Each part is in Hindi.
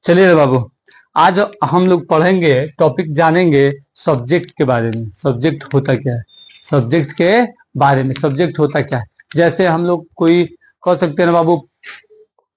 चलिए रे बाबू, आज हम लोग पढ़ेंगे, टॉपिक जानेंगे सब्जेक्ट के बारे में। सब्जेक्ट होता क्या है, सब्जेक्ट के बारे में। सब्जेक्ट होता क्या है, जैसे हम लोग कोई कह सकते हैं ना बाबू,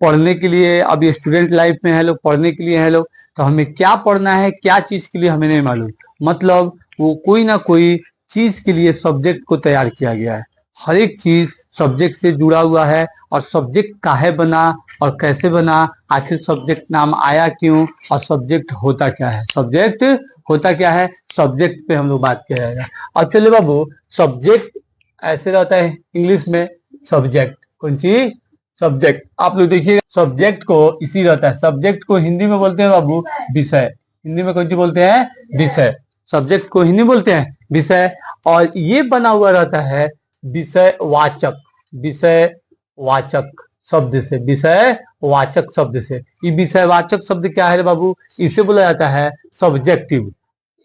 पढ़ने के लिए, अभी स्टूडेंट लाइफ में है लोग, पढ़ने के लिए है लोग, तो हमें क्या पढ़ना है, क्या चीज के लिए हमें नहीं मालूम। मतलब वो कोई ना कोई चीज के लिए सब्जेक्ट को तैयार किया गया है। हर एक चीज सब्जेक्ट से जुड़ा हुआ है। और सब्जेक्ट काहे बना और कैसे बना, आखिर सब्जेक्ट नाम आया क्यों, और सब्जेक्ट होता क्या है, सब्जेक्ट होता क्या है, सब्जेक्ट पे हम लोग बात किया जाएगा। और चलिए बाबू, सब्जेक्ट ऐसे रहता है इंग्लिश में, सब्जेक्ट। कौन सी, सब्जेक्ट। आप लोग देखिए, सब्जेक्ट को इसी रहता है। सब्जेक्ट को हिंदी में बोलते हैं बाबू विषय। हिंदी में कौन सी बोलते हैं, विषय। सब्जेक्ट को हिंदी बोलते हैं विषय। और ये बना हुआ रहता है विषय वाचक, विषय वाचक शब्द से, विषय वाचक शब्द से। ये विषय वाचक शब्द क्या है बाबू, इसे बोला जाता है सब्जेक्टिव।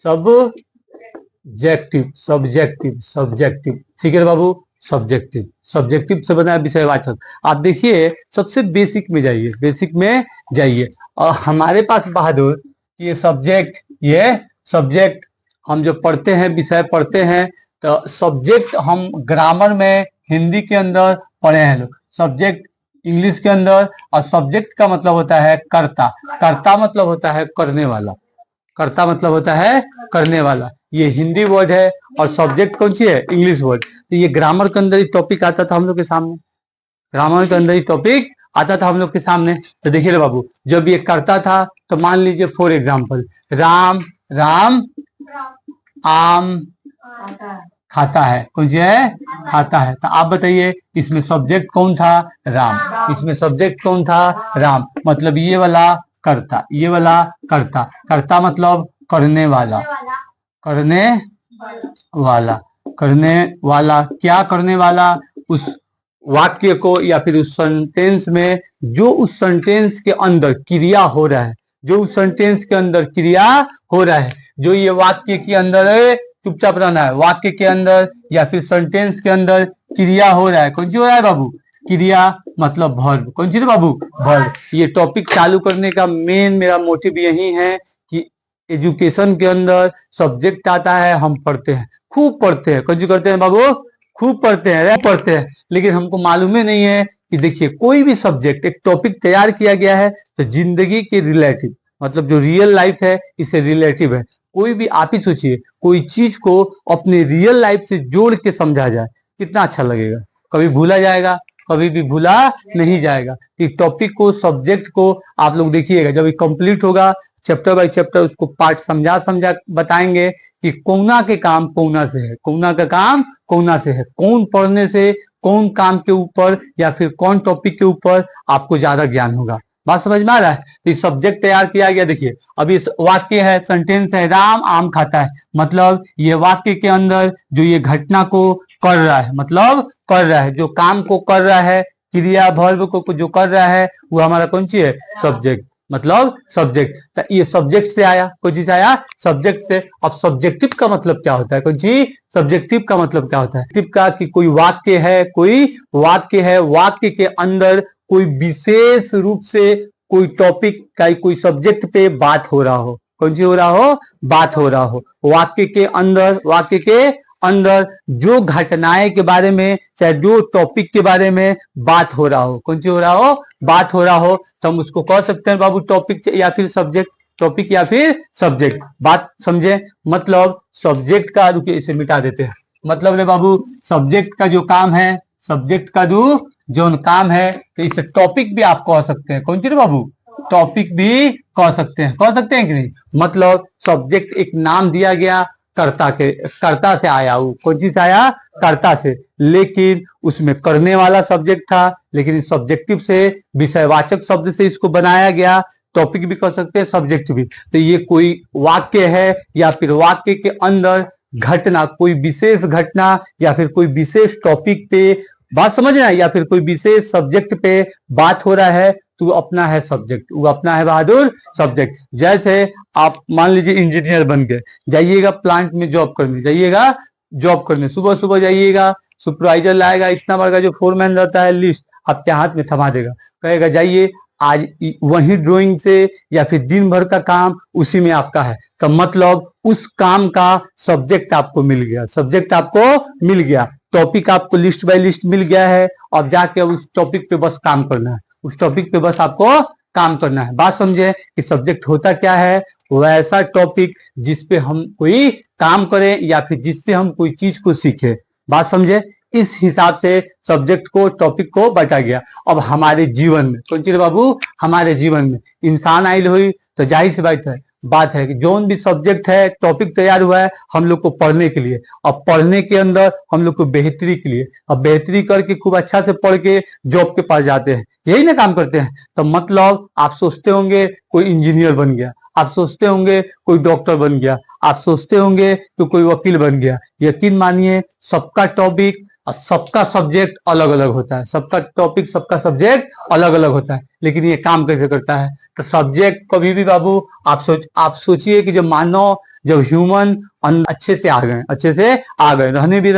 Subjective, subjective, subjective. ठीक है बाबू, सब्जेक्टिव। सब्जेक्टिव से बना है विषयवाचक। आप देखिए, सबसे बेसिक में जाइए, बेसिक में जाइए, और हमारे पास बहादुर ये सब्जेक्ट, ये सब्जेक्ट हम जो पढ़ते हैं, विषय पढ़ते हैं, तो सब्जेक्ट हम ग्रामर में हिंदी के अंदर पढ़े हैं लोग, सब्जेक्ट इंग्लिश के अंदर। और सब्जेक्ट का मतलब होता है कर्ता। कर्ता मतलब होता है करने वाला। कर्ता मतलब होता है करने वाला, ये हिंदी वर्ड है। और सब्जेक्ट कौन सी है, इंग्लिश वर्ड। तो ये ग्रामर के अंदर ही टॉपिक आता था हम लोग के सामने, ग्रामर के अंदर ही टॉपिक आता था हम लोग के सामने। तो देखिए बाबू, जब ये करता था तो मान लीजिए फॉर एग्जाम्पल, राम राम आम खाता है। कौन सी है, खाता है। तो आप बताइए, इसमें सब्जेक्ट कौन था, राम। इसमें सब्जेक्ट कौन था, राम। मतलब ये वाला कर्ता, ये वाला कर्ता। कर्ता मतलब करने वाला, करने वाला, करने वाला। क्या करने वाला, उस वाक्य को या फिर उस सेंटेंस में, जो उस सेंटेंस के अंदर क्रिया हो रहा है, जो उस सेंटेंस के अंदर क्रिया हो रहा है, जो ये वाक्य के अंदर है, चुपचाप रहना है, वाक्य के अंदर या फिर सेंटेंस के अंदर क्रिया हो रहा है। कौन सी हो रहा है बाबू, क्रिया मतलब वर्ब। कौन सी है बाबू, वर्ब। ये टॉपिक चालू करने का मेन मेरा मोटिव यही है कि एजुकेशन के अंदर सब्जेक्ट आता है, हम पढ़ते हैं, खूब पढ़ते हैं। कौन सी करते हैं बाबू, खूब पढ़ते हैं, पढ़ते हैं, लेकिन हमको मालूम ही नहीं है कि देखिए, कोई भी सब्जेक्ट, एक टॉपिक तैयार किया गया है तो जिंदगी के रिलेटिव, मतलब जो रियल लाइफ है, इससे रिलेटिव है। कोई भी आप ही सोचिए, कोई चीज को अपने रियल लाइफ से जोड़ के समझा जाए, कितना अच्छा लगेगा। कभी भूला जाएगा, कभी भी भूला नहीं जाएगा। इस टॉपिक को, सब्जेक्ट को आप लोग देखिएगा, जब ये कंप्लीट होगा, चैप्टर बाय चैप्टर उसको पार्ट समझा समझा बताएंगे कि कौना के काम कौना से है, कौना का काम कौना से है, कौन पढ़ने से कौन काम के ऊपर या फिर कौन टॉपिक के ऊपर आपको ज्यादा ज्ञान होगा। बात समझ में आ रहा है। तो सब्जेक्ट तैयार किया गया। देखिए, अभी वाक्य है, सेंटेंस है, राम आम खाता है। मतलब ये वाक्य के अंदर जो ये घटना को कर रहा है, मतलब कर रहा है, जो काम को कर रहा है, क्रिया वर्ब को जो कर रहा है, वो हमारा कौन सी है, सब्जेक्ट। मतलब सब्जेक्ट। तो ये सब्जेक्ट से आया, कोई चीज आया सब्जेक्ट से। अब सब्जेक्टिव का मतलब क्या होता है, कौन सी, सब्जेक्टिव का मतलब क्या होता है, का कि कोई वाक्य है, कोई वाक्य है, वाक्य के अंदर कोई विशेष रूप से कोई टॉपिक का, कोई सब्जेक्ट पे बात हो रहा हो। कौन सी हो रहा हो, बात हो रहा हो। वाक्य के अंदर, वाक्य के अंदर जो घटनाएं के बारे में, चाहे जो टॉपिक के बारे में बात हो रहा हो, कौन सी हो रहा हो, बात हो रहा हो, तो हम उसको कह सकते हैं बाबू टॉपिक या फिर सब्जेक्ट। टॉपिक या फिर सब्जेक्ट। बात समझे। मतलब सब्जेक्ट का, रुके इसे मिटा देते हैं। मतलब ले बाबू, सब्जेक्ट का जो काम है, सब्जेक्ट का जो काम है, तो इसे टॉपिक भी आप कह सकते हैं। कौन सी बाबू, टॉपिक भी कह सकते हैं, कह सकते हैं कि नहीं। मतलब सब्जेक्ट एक नाम दिया गया, कर्ता के, कर्ता से आया, वो कौन चीज से आया, कर्ता से, लेकिन उसमें करने वाला सब्जेक्ट था, लेकिन सब्जेक्टिव से, विषयवाचक शब्द से इसको बनाया गया। टॉपिक भी कह सकते हैं, सब्जेक्ट भी। तो ये कोई वाक्य है या फिर वाक्य के अंदर घटना, कोई विशेष घटना या फिर कोई विशेष टॉपिक पे बात समझना है, या फिर कोई विशेष सब्जेक्ट पे बात हो रहा है, तो वो अपना है सब्जेक्ट, वो अपना है बहादुर सब्जेक्ट। जैसे आप मान लीजिए इंजीनियर बन गए, जाइएगा प्लांट में जॉब करने, जाइएगा जॉब करने, सुबह सुबह जाइएगा, सुपरवाइजर लाएगा इतना बड़ा जो फोरमैन रहता है लिस्ट, आपके हाथ में थमा देगा, कहेगा जाइए आज वही ड्राइंग से या फिर दिन भर का काम उसी में आपका है, तो मतलब उस काम का सब्जेक्ट आपको मिल गया, सब्जेक्ट आपको मिल गया, टॉपिक आपको लिस्ट बाय लिस्ट मिल गया है। अब जाके उस टॉपिक पे बस काम करना है, उस टॉपिक पे बस आपको काम करना है। बात समझे कि सब्जेक्ट होता क्या है? वैसा टॉपिक जिसपे हम कोई काम करें या फिर जिससे हम कोई चीज को सीखे। बात समझे? इस हिसाब से सब्जेक्ट को, टॉपिक को बांटा गया। अब हमारे जीवन में कौन चीज बाबू? हमारे जीवन में इंसान आयल हुई तो जाहिर सी बात है कि जो भी सब्जेक्ट है, टॉपिक तैयार हुआ है हम लोग को पढ़ने के लिए। अब पढ़ने के अंदर हम लोग को बेहतरी के लिए, अब बेहतरी करके खूब अच्छा से पढ़ के जॉब के पास जाते हैं, यही ना काम करते हैं। तो मतलब आप सोचते होंगे कोई इंजीनियर बन गया, आप सोचते होंगे कोई डॉक्टर बन गया, आप सोचते होंगे कि कोई वकील बन गया। यकीन मानिए सबका टॉपिक और सबका सब्जेक्ट अलग अलग होता है, सबका टॉपिक सबका सब्जेक्ट अलग अलग होता है। लेकिन ये काम कैसे करता है? तो सब्जेक्ट कभी भी बाबू आप सोचिए कि जब मानव, जब ह्यूमन अच्छे से आ गए, अच्छे से आ गए, रहने भी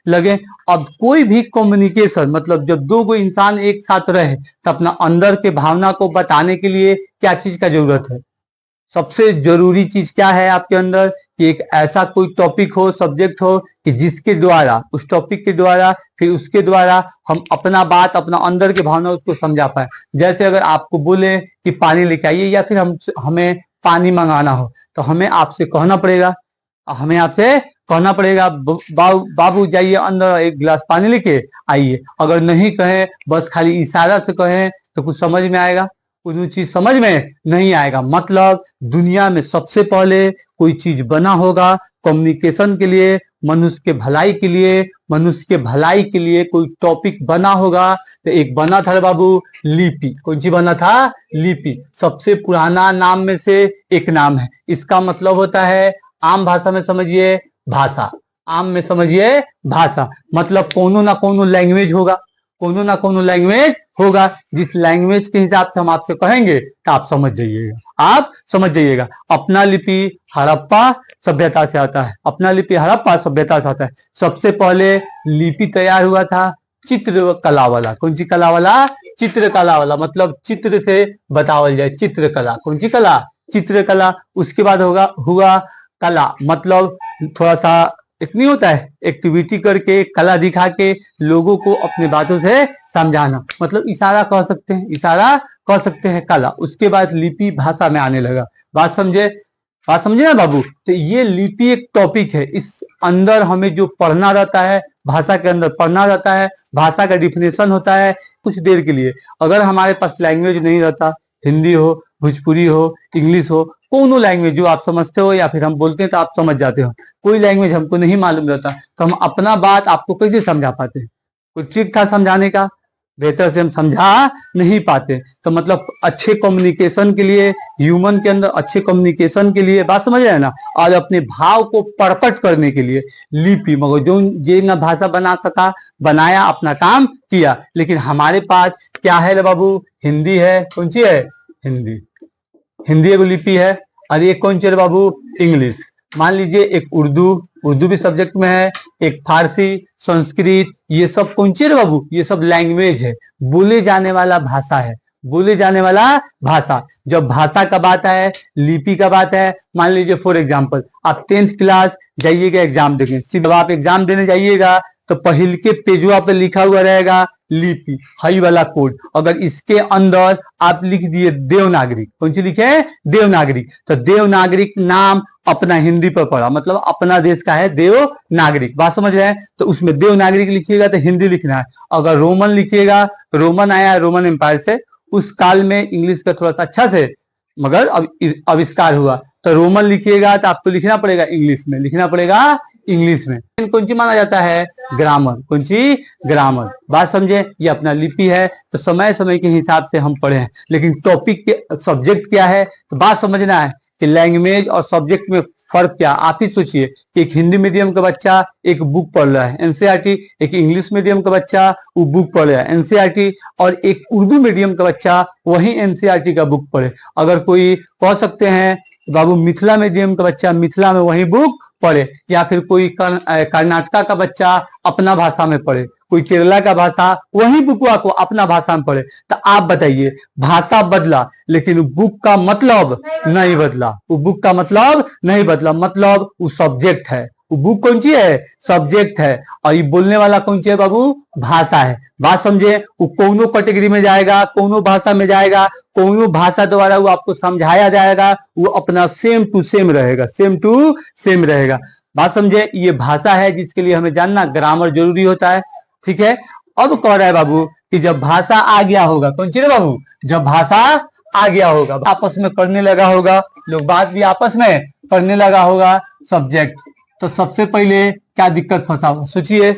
लगे। अब कोई भी कम्युनिकेशन, मतलब जब दो गो इंसान एक साथ रहे तो अपना अंदर के भावना को बताने के लिए क्या चीज का जरूरत है? सबसे जरूरी चीज क्या है आपके अंदर? कि एक ऐसा कोई टॉपिक हो, सब्जेक्ट हो कि जिसके द्वारा, उस टॉपिक के द्वारा, फिर उसके द्वारा हम अपना बात, अपना अंदर की भावना उसको समझा पाए। जैसे अगर आपको बोले कि पानी लेके आइए या फिर हमें पानी मंगाना हो, तो हमें आपसे कहना पड़ेगा, बाबू जाइए अंदर एक गिलास पानी लेके आइए। अगर नहीं कहें, बस खाली इशारा से कहें, तो कुछ समझ में आएगा? कोई चीज समझ में नहीं आएगा। मतलब दुनिया में सबसे पहले कोई चीज बना होगा कम्युनिकेशन के लिए, मनुष्य के भलाई के लिए, मनुष्य के भलाई के लिए कोई टॉपिक बना होगा। तो एक बना था बाबू लिपि। कौन सी बना था? लिपि। सबसे पुराना नाम में से एक नाम है। इसका मतलब होता है, आम भाषा में समझिए, भाषा। आम में समझिए भाषा, मतलब कोनो ना कोनो लैंग्वेज होगा, कोनो ना कोनो लैंग्वेज होगा। जिस लैंग्वेज के हिसाब से हम आपसे कहेंगे तो आप समझ जाइएगा। अपना लिपि हड़प्पा सभ्यता से आता है, अपना लिपि हड़प्पा सभ्यता से आता है। सबसे पहले लिपि तैयार हुआ था चित्रकला वाला। कौन सी कला वाला? चित्रकला वाला, मतलब चित्र से बतावल जाए, चित्रकला। कौन सी कला? चित्रकला। उसके बाद हुआ कला, मतलब थोड़ा सा एक नहीं होता है, एक्टिविटी करके, कला दिखा के लोगों को अपने बातों से समझाना, मतलब इशारा कह सकते हैं कला। उसके बाद लिपि भाषा में आने लगा। बात समझे ना बाबू? तो ये लिपि एक टॉपिक है, इस अंदर हमें जो पढ़ना रहता है, भाषा के अंदर पढ़ना रहता है, भाषा का डिफिनेशन होता है कुछ देर के लिए। अगर हमारे पास लैंग्वेज नहीं रहता, हिंदी हो, भोजपुरी हो, इंग्लिश हो, कोनो लैंग्वेज जो आप समझते हो या फिर हम बोलते हैं तो आप समझ जाते हो, कोई लैंग्वेज हमको नहीं मालूम रहता, तो हम अपना बात आपको कैसे समझा पाते हैं? कोई ट्रिक था समझाने का? बेहतर से हम समझा नहीं पाते। तो मतलब अच्छे कम्युनिकेशन के लिए, ह्यूमन के अंदर अच्छे कम्युनिकेशन के लिए, बात समझ रहे हैं ना, और अपने भाव को प्रकट करने के लिए लिपि, मगर जो ये ना भाषा बना सका, बनाया, अपना काम किया। लेकिन हमारे पास क्या है बाबू? हिंदी है। कौन सी है? हिंदी एगो लिपि है। और एक कौन सी है बाबू? इंग्लिश। मान लीजिए एक उर्दू भी सब्जेक्ट में है, एक फारसी, संस्कृत, ये सब कौन सी है बाबू? ये सब लैंग्वेज है, बोले जाने वाला भाषा है, बोले जाने वाला भाषा। जब भाषा का बात है, लिपि का बात है, मान लीजिए फॉर एग्जाम्पल आप 10th क्लास जाइएगा एग्जाम देने, जब आप एग्जाम देने जाइएगा तो पहल के पेजवा पे लिखा हुआ रहेगा लिपि, हाई वाला कोड। अगर इसके अंदर आप लिख दिए देवनागरी, कौन सी लिखे? देवनागरी। तो देवनागरिक नाम अपना हिंदी पर पड़ा, मतलब अपना देश का है देवनागरिक। बात समझ रहे हैं? तो उसमें देवनागरिक लिखिएगा तो हिंदी लिखना है। अगर रोमन लिखिएगा, रोमन आया रोमन एम्पायर से, उस काल में इंग्लिश का थोड़ा सा अच्छा से मगर अब आविष्कार हुआ, तो रोमन लिखिएगा तो आपको लिखना पड़ेगा इंग्लिश में, लिखना पड़ेगा इंग्लिश में। कौन सी माना जाता है? ग्रामर। कौन सी? ग्रामर। बात समझे? ये अपना लिपि है, तो समय समय के हिसाब से हम पढ़े हैं। लेकिन टॉपिक के सब्जेक्ट क्या है, तो बात समझना है कि लैंग्वेज और सब्जेक्ट में फर्क क्या। आप ही सोचिए कि एक हिंदी मीडियम का बच्चा एक बुक पढ़ रहा है एनसीईआरटी, एक इंग्लिश मीडियम का बच्चा वो बुक पढ़ रहा है एनसीईआरटी, और एक उर्दू मीडियम का बच्चा वही एनसीईआरटी का बुक पढ़े। अगर कोई कह सकते हैं बाबू मिथिला मीडियम का बच्चा मिथिला में वही बुक पढ़े, या फिर कोई कर्नाटका का बच्चा अपना भाषा में पढ़े, कोई केरला का भाषा, वही बुकवा को अपना भाषा में पढ़े। तो आप बताइए, भाषा बदला लेकिन बुक का मतलब नहीं बदला, वो बुक का मतलब नहीं बदला, मतलब वो सब्जेक्ट है, वो बुक कौन सी है, सब्जेक्ट है, और ये बोलने वाला कौन सी है बाबू, भाषा है। बात समझे, वो कोनो कैटेगरी में जाएगा, कोनो भाषा में जाएगा, कोनो भाषा द्वारा वो आपको समझाया जाएगा, वो अपना सेम टू सेम रहेगा, सेम टू सेम रहेगा। बात समझे, ये भाषा है जिसके लिए हमें जानना ग्रामर जरूरी होता है। ठीक है, अब कह रहा है बाबू कि जब भाषा आ गया होगा, कौन सी रे बाबू, जब भाषा आ गया होगा, आपस में करने लगा होगा, लोग बात भी आपस में करने लगा होगा, सब्जेक्ट। तो सबसे पहले क्या दिक्कत फंसा हुआ, सोचिए,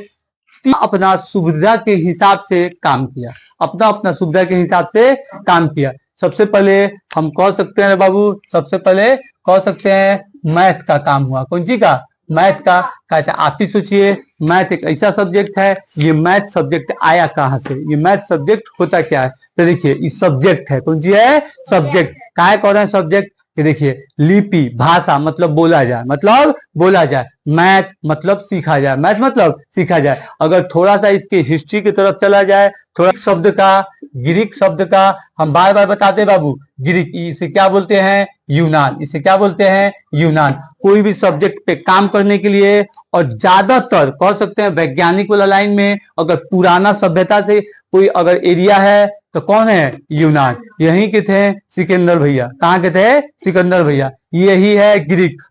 अपना सुविधा के हिसाब से काम किया, अपना सुविधा के हिसाब से काम किया। सबसे पहले हम कह सकते हैं बाबू, सबसे पहले कह सकते हैं मैथ का काम हुआ, कौन सी का, मैथ का। कहते आप ही सोचिए, मैथ एक ऐसा सब्जेक्ट है, ये मैथ सब्जेक्ट आया कहाँ से, ये मैथ सब्जेक्ट होता क्या है, तो देखिए ये सब्जेक्ट है, कौन सी है, सब्जेक्ट। काय कह रहे हैं सब्जेक्ट, ये देखिए लिपि, भाषा मतलब बोला जाए, मतलब बोला जाए, मैथ मतलब सीखा जाए, मैथ मतलब सीखा जाए। अगर थोड़ा सा इसके हिस्ट्री की तरफ चला जाए, थोड़ा शब्द का, ग्रीक शब्द का, हम बार बार बताते बाबू, ग्रीक, इसे क्या बोलते हैं, यूनान, इसे क्या बोलते हैं, यूनान। कोई भी सब्जेक्ट पे काम करने के लिए, और ज्यादातर कह सकते हैं वैज्ञानिक वाला लाइन में, अगर पुराना सभ्यता से कोई अगर एरिया है तो कौन है, यूनान। यहीं के थे सिकंदर भैया, कहाँ के थे, सिकंदर भैया। यही है ग्रीक,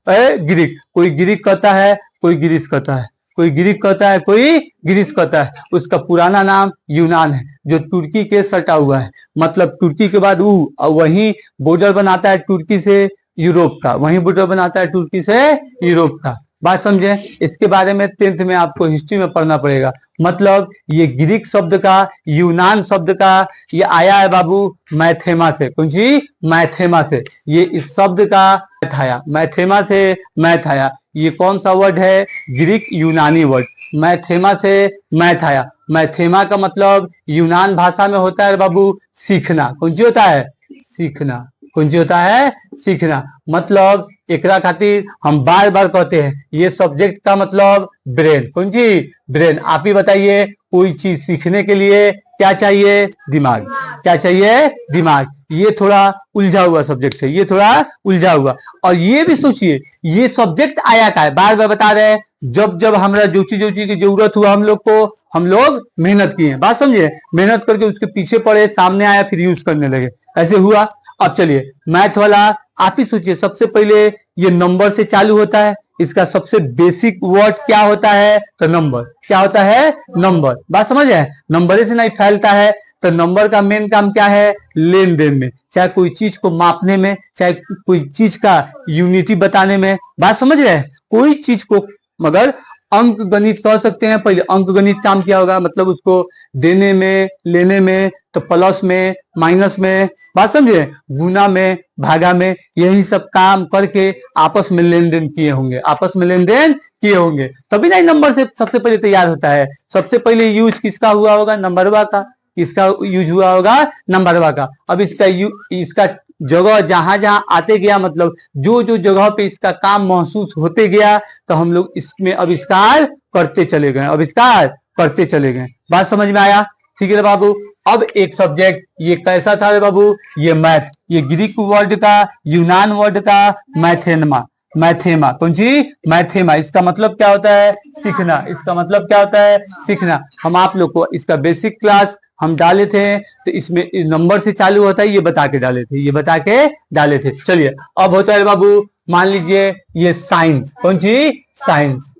ग्रीक, कोई ग्रीक कहता है, कोई ग्रीस कहता है, कोई ग्रीक कहता है, कोई ग्रीस कहता है। उसका पुराना नाम यूनान है, जो तुर्की के सटा हुआ है, मतलब तुर्की के बाद वही बॉर्डर बनाता है तुर्की से यूरोप का, वही बॉर्डर बनाता है तुर्की से यूरोप का। बात समझे, इसके बारे में 10th में आपको हिस्ट्री में पढ़ना पड़ेगा। मतलब ये ग्रीक शब्द का, यूनान शब्द का, ये आया है बाबू मैथेमा से, कौन सी, मैथेमा से। ये इस शब्द का मैथ आया, मैथेमा से मैथ आया। ये कौन सा वर्ड है, ग्रीक यूनानी वर्ड, मैथेमा से मैथ आया। मैथेमा का मतलब यूनान भाषा में होता है बाबू सीखना, कौन सी होता है, सीखना, कौन सी होता है, सीखना। मतलब एकरा खातिर हम बार बार कहते हैं, ये सब्जेक्ट का मतलब ब्रेन, कौन सी, ब्रेन। आप ही बताइए, कोई चीज सीखने के लिए क्या चाहिए, दिमाग, क्या चाहिए, दिमाग। ये थोड़ा उलझा हुआ सब्जेक्ट है, ये थोड़ा उलझा हुआ। और ये भी सोचिए, ये सब्जेक्ट आया का है, बार बार बता रहे हैं, जब जब हमारा जो चीज की जरूरत हुआ हम लोग को, हम लोग मेहनत किए, बात समझिए, मेहनत करके उसके पीछे पड़े, सामने आया, फिर यूज करने लगे, ऐसे हुआ। अब चलिए मैथ वाला आप ही सोचिए, सबसे पहले ये नंबर से चालू होता है, इसका सबसे बेसिक वर्ड क्या होता है, तो नंबर, क्या होता है, नंबर। बात समझ है, नंबर से नहीं फैलता है, तो नंबर का मेन काम क्या है, लेन देन में, चाहे कोई चीज को मापने में, चाहे कोई चीज का यूनिटी बताने में। बात समझ रहे हैं, कोई चीज को, मगर अंक गणित कह सकते हैं, पहले अंक गणित काम किया होगा, मतलब उसको देने में, लेने में, तो प्लस में, माइनस में, बात समझे, गुना में, भागा में, यही सब काम करके आपस में लेन देन किए होंगे, आपस में लेन देन किए होंगे, तभी ना नंबर से सबसे पहले तैयार होता है। सबसे पहले यूज किसका हुआ होगा, नंबरवा का, इसका यूज हुआ होगा नंबरवा का। अब इसका जगह जहां जहां आते गया, मतलब जो जो जगह पे इसका काम महसूस होते गया, तो हम लोग इसमें आविष्कार करते चले गए, आविष्कार करते चले गए। बात समझ में आया, ठीक है बाबू। अब एक सब्जेक्ट ये कैसा था रे बाबू, ये मैथ, ये ग्रीक वर्ड का, यूनान वर्ड का, मैथेमा, मैथेमा, कौन सी, मैथेमा। इसका मतलब क्या होता है, सीखना, इसका मतलब क्या होता है, सीखना। हम आप लोग को इसका बेसिक क्लास हम डाले थे, तो इसमें नंबर से चालू होता है, ये बता के डाले थे, ये बता के डाले थे। चलिए अब होता है बाबू, मान लीजिए ये साइंस, कौन सी, साइंस,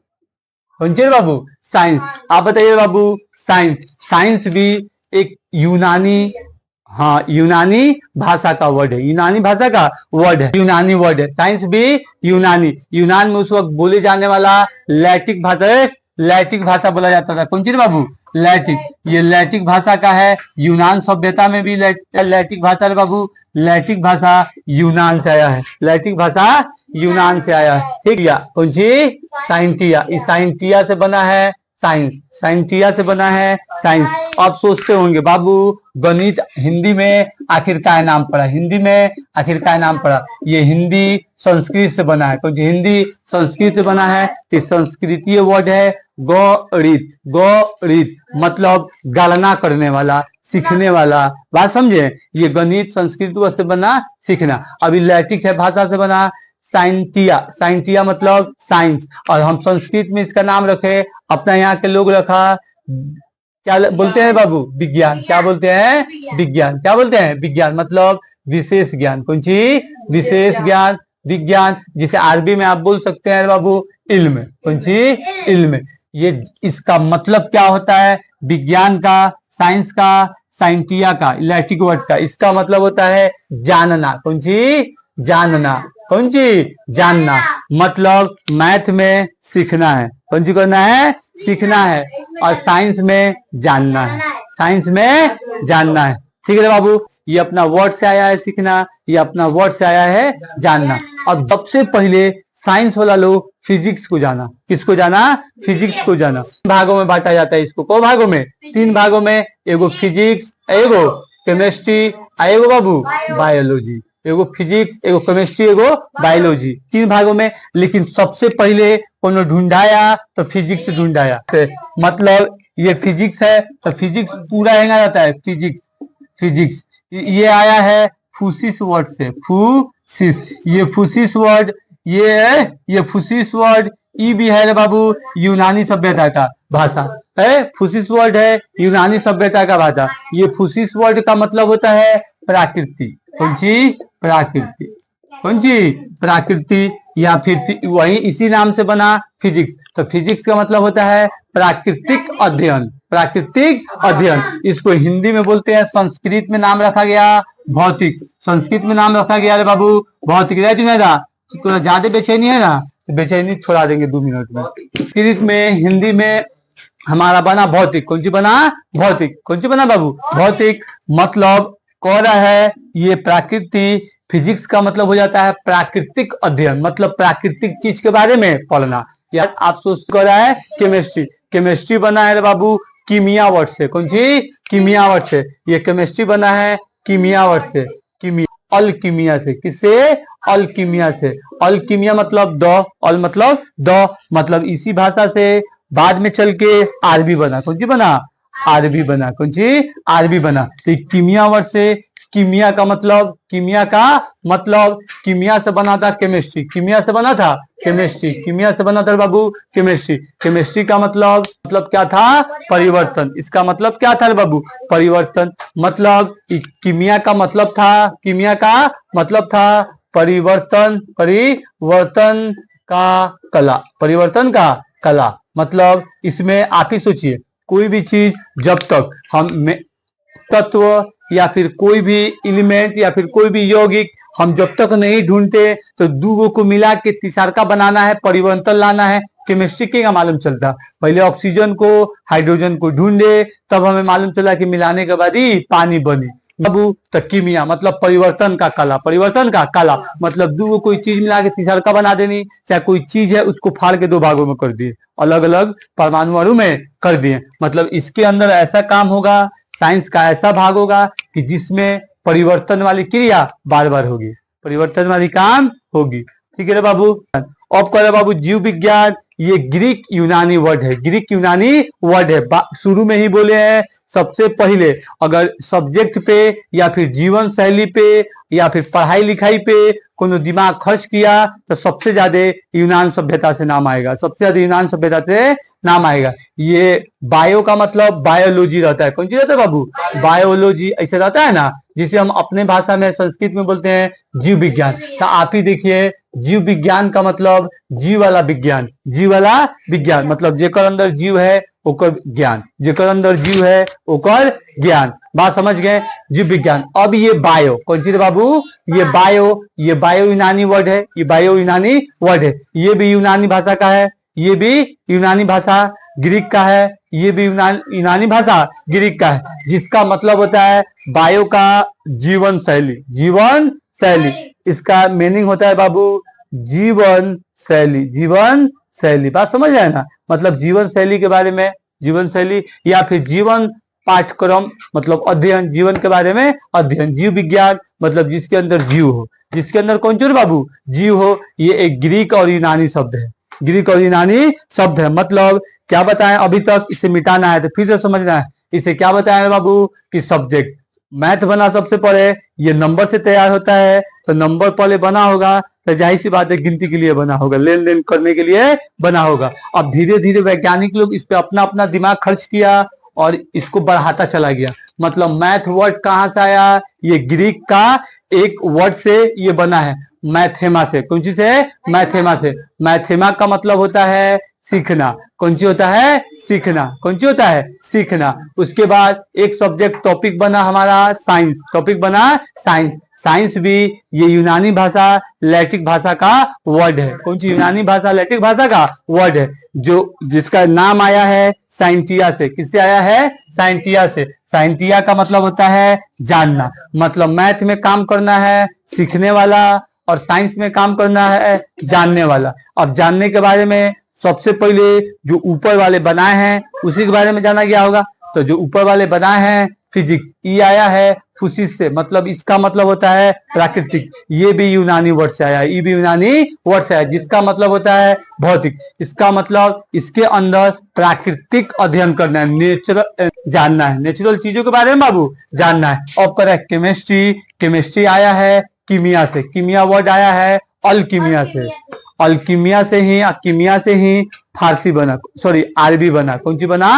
कौन सी बाबू, साइंस। आप बताइए बाबू, साइंस, साइंस भी एक यूनानी, हाँ यूनानी भाषा का वर्ड है, यूनानी भाषा का वर्ड है, यूनानी वर्ड है। साइंस भी यूनानी, यूनान में उस वक्त बोले जाने वाला लैटिक भाषा, लैटिक भाषा बोला जाता था, कौन सी बाबू, लैटिक। ये लैटिक भाषा का है, यूनान सभ्यता में भी लैटिक भाषा है बाबू, लैटिक भाषा यूनान से आया है, लैटिक भाषा यूनान से आया है, ठीक है। कौन सी, साइंटिया, इस साइंटिया से बना है साइंस, साइंटिया से बना है साइंस। आप सोचते होंगे बाबू गणित हिंदी में आखिर का नाम पड़ा, हिंदी में आखिर का नाम पड़ा, ये हिंदी संस्कृत से बना है, कुछ हिंदी संस्कृत से बना है, ये संस्कृतीय वर्ड है, गणित, गणित मतलब गणना करने वाला, सीखने वाला। बात समझे, ये गणित संस्कृत से बना सीखना। अभी लैटिक है भाषा से बना साइंटिया, साइंटिया मतलब साइंस, और हम संस्कृत में इसका नाम रखे, अपना यहाँ के लोग रखा, क्या बोलते हैं बाबू, विज्ञान। क्या बोलते हैं, विज्ञान। क्या बोलते हैं, विज्ञान मतलब विशेष ज्ञान। कौन सी, विशेष ज्ञान, विज्ञान। जिसे अरबी में आप बोल सकते हैं बाबू इल्म। कौन सी, इल्म। ये इसका मतलब क्या होता है, विज्ञान का, साइंस का, साइंटिया का, लैटिक वर्ड का, इसका मतलब होता है जानना। कौन सी, जानना। कौन सी, जानना। मतलब मैथ में सीखना है, कौन सी करना है, सीखना है, और साइंस में जानना है, साइंस में जानना है। ठीक है बाबू, ये अपना वर्ड से आया है सीखना, ये अपना वर्ड से आया है जानना। अब सबसे पहले साइंस वाला लोग फिजिक्स को जाना। किसको जाना, फिजिक्स को जाना। भागों में बांटा जाता है इसको, को भागों में, 3 भागों में। एगो फिजिक्स, एगो केमिस्ट्री, एगो बाबू बायोलॉजी। एगो फिजिक्स, एगो केमिस्ट्री, एगो बायोलॉजी, 3 भागों में। लेकिन सबसे पहले कोनो ढूंढाया तो फिजिक्स ढूंढाया। मतलब ये फिजिक्स है तो फिजिक्स पूरा हैंगा जाता है, फिजिक्स, फिजिक्स। ये आया है फूसिस वर्ड से, फूसिस। ये फूसिस वर्ड, ये फूसिस वर्ड ई भी है रे बाबू यूनानी सभ्यता का भाषा है। फूसिस वर्ड है यूनानी सभ्यता का भाषा। ये फूसिस वर्ड का मतलब होता है प्राकृति। कौन सी, प्राकृति। कौन सी, प्राकृति, या फिर वही इसी नाम से बना फिजिक्स। तो फिजिक्स का मतलब होता है प्राकृतिक अध्ययन, प्राकृतिक अध्ययन। इसको हिंदी में बोलते हैं, संस्कृत में नाम रखा गया भौतिक। संस्कृत में नाम रखा गया रे बाबू भौतिक। तो ज्यादा बेचैनी है ना, बेचैनी छोड़ा देंगे 2 मिनट में। संस्कृत में, हिंदी में हमारा बना भौतिक। कौन सी बना, भौतिक। कौन सी बना बाबू, भौतिक। मतलब कह रहा है ये प्राकृति, फिजिक्स का मतलब हो जाता है प्राकृतिक अध्ययन, मतलब प्राकृतिक चीज के बारे में पढ़ना। या आप सोच कर रहा है केमिस्ट्री, केमिस्ट्री बना है बाबू कीमिया वर्ड से। कौन सी, कीमिया वर्ड से। ये केमिस्ट्री बना है कीमिया वर्ड से, कीमिया, अल्कीमिया से। किससे, अल्कीमिया से। अल्कीमिया मतलब द, अल मतलब द, मतलब इसी भाषा से बाद में चल के आरबी बना। कौन सी बना, आरबी बना। कौन सी, आरबी बना। तो कीमिया वर्ड से, कीमिया का मतलब, कीमिया का मतलब, कीमिया से बना था केमिस्ट्री, कीमिया से बना था केमिस्ट्री, कीमिया से बना था बाबू केमिस्ट्री। केमिस्ट्री का मतलब क्या था, परिवर्तन। इसका मतलब क्या था बाबू, परिवर्तन। मतलब कीमिया का मतलब था, कीमिया का मतलब था परिवर्तन, परिवर्तन का कला, परिवर्तन का कला। मतलब इसमें आप ही सोचिए, कोई भी चीज जब तक हम तत्व या फिर कोई भी एलिमेंट या फिर कोई भी यौगिक हम जब तक नहीं ढूंढते तो दो को मिला के तीसरा बनाना है, परिवर्तन लाना है। केमिस्ट्री के का मालूम चलता, पहले ऑक्सीजन को हाइड्रोजन को ढूंढे, तब हमें मालूम चला कि मिलाने के बाद ही पानी बने। बाबू तो कीमिया मतलब परिवर्तन का कला, परिवर्तन का कला मतलब दो कोई चीज मिला के तीसरा बना देनी। चाहे कोई चीज है उसको फाड़ के 2 भागों में कर दिए, अलग अलग परमाणु अणु में कर दिए। मतलब इसके अंदर ऐसा काम होगा, साइंस का ऐसा भाग होगा कि जिसमें परिवर्तन वाली क्रिया बार बार होगी, परिवर्तन वाली काम होगी। ठीक है बाबू। अब कह रहे बाबू जीव विज्ञान, ये ग्रीक यूनानी वर्ड है, ग्रीक यूनानी वर्ड है। शुरू में ही बोले हैं सबसे पहले अगर सब्जेक्ट पे या फिर जीवन शैली पे या फिर पढ़ाई लिखाई पे कोनो दिमाग खर्च किया तो सबसे ज्यादा यूनान सभ्यता से नाम आएगा, सबसे ज्यादा यूनान सभ्यता से नाम आएगा। ये बायो का मतलब बायोलॉजी रहता है। कौन सी रहता है बाबू, बायोलॉजी ऐसे रहता है ना, जिसे हम अपने भाषा में संस्कृत में बोलते हैं जीव विज्ञान। तो आप ही देखिए जीव विज्ञान का मतलब जीव वाला विज्ञान, जीव वाला विज्ञान मतलब जेकर अंदर जीव है ओकर ज्ञान, जेकर अंदर जीव है ओकर ज्ञान। बात समझ गए, जीव विज्ञान। अब ये बायो कौन सी बाबू, ये बायो यूनानी वर्ड है, ये बायो यूनानी वर्ड है। ये भी यूनानी भाषा का है, ये भी यूनानी भाषा ग्रीक का है, ये भी यूनानी भाषा ग्रीक का है, जिसका मतलब होता है बायो का जीवन शैली, जीवन शैली। इसका मीनिंग होता है बाबू जीवन शैली, जीवन शैली। बात समझ आए ना, मतलब जीवन शैली के बारे में, जीवन शैली या फिर जीवन पाठ्यक्रम मतलब अध्ययन, जीवन के बारे में अध्ययन। जीव विज्ञान मतलब जिसके अंदर जीव हो, जिसके अंदर कौन चोर बाबू, जीव हो। ये एक ग्रीक और यूनानी शब्द है, ग्रीक और यूनानी शब्द है। मतलब क्या बताएं अभी तक, इसे मिटाना है तो फिर से समझना है। इसे क्या बताया बाबू कि सब्जेक्ट। मैथ बना सबसे पहले, ये नंबर से तैयार होता है तो नंबर पहले बना होगा तो जाहिर सी बात है गिनती के लिए बना होगा, लेन देन करने के लिए बना होगा। अब धीरे धीरे वैज्ञानिक लोग इस पे अपना अपना दिमाग खर्च किया और इसको बढ़ाता चला गया। मतलब मैथ वर्ड कहाँ से आया, ये ग्रीक का एक वर्ड से ये बना है, मैथेमा से। कौन चीज है, मैथेमा से। मैथेमा का मतलब होता है सीखना। कौन सी होता है, सीखना। कौन सी होता है, सीखना। उसके बाद एक सब्जेक्ट टॉपिक बना हमारा साइंस, टॉपिक बना साइंस। साइंस भी ये यूनानी भाषा लैटिक भाषा का वर्ड है। कौन सी यूनानी भाषा लैटिक भाषा का वर्ड है, जो जिसका नाम आया है साइंटिया से। किससे आया है, साइंटिया से। साइंटिया का मतलब होता है जानना। मतलब मैथ में काम करना है सीखने वाला और साइंस में काम करना है जानने वाला। अब जानने के बारे में सबसे पहले जो ऊपर वाले बनाए हैं उसी के बारे में जाना गया होगा। तो जो ऊपर वाले बनाए हैं फिजिक्स, ई आया है फुसिस से, मतलब इसका मतलब होता है प्राकृतिक। ये भी यूनानी वर्ड से आया है, ये भी यूनानी वर्ड से आया, जिसका मतलब होता है भौतिक। इसका मतलब इसके अंदर प्राकृतिक अध्ययन करना है, नेचुरल जानना है, नेचुरल चीजों के बारे में बाबू जानना है। अब करें केमिस्ट्री, केमिस्ट्री आया है कीमिया से, कीमिया वर्ड आया है अल्कीमिया से। अल्कीमिया से ही फारसी बना, सॉरी अरबी बना। कौन सी बना,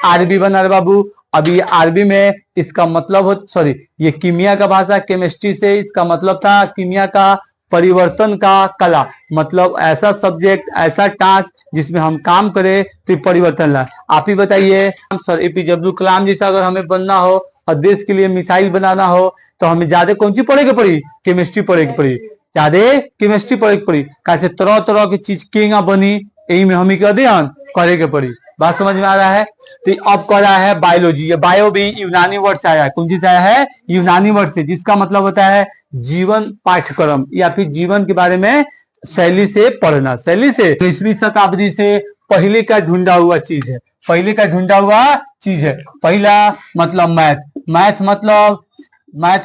अरबी बना रे बाबू। अभी अरबी में इसका मतलब हो, सॉरी ये कीमिया का भाषा केमिस्ट्री से, इसका मतलब था कीमिया का परिवर्तन का कला। मतलब ऐसा सब्जेक्ट, ऐसा टास्क जिसमें हम काम करें फिर परिवर्तन लाए। आप ही बताइए सर, एपीजे अब्दुल कलाम जैसा अगर हमें बनना हो और देश के लिए मिसाइल बनाना हो तो हमें ज्यादा कौन सी पढ़ेगी पड़ी, केमिस्ट्री पढ़ेगी पड़ी, ज्यादा केमिस्ट्री पढ़ेगी पड़ी। कैसे तरह तरह की चीज केगा बनी, यही में हमें अध्ययन करेगे पड़ी। बात समझ में आ रहा है। तो अब कर रहा है बायोलॉजी। ये बायो भी यूनानी वर्ड से आया है। कौन चीज से आया है, यूनानी वर्ड से, जिसका मतलब होता है जीवन पाठ्यक्रम या फिर जीवन के बारे में शैली से पढ़ना, शैली से। 20वीं शताब्दी से पहले का ढूंढा हुआ चीज है, पहले का ढूंढा हुआ चीज है। पहला मतलब मैथ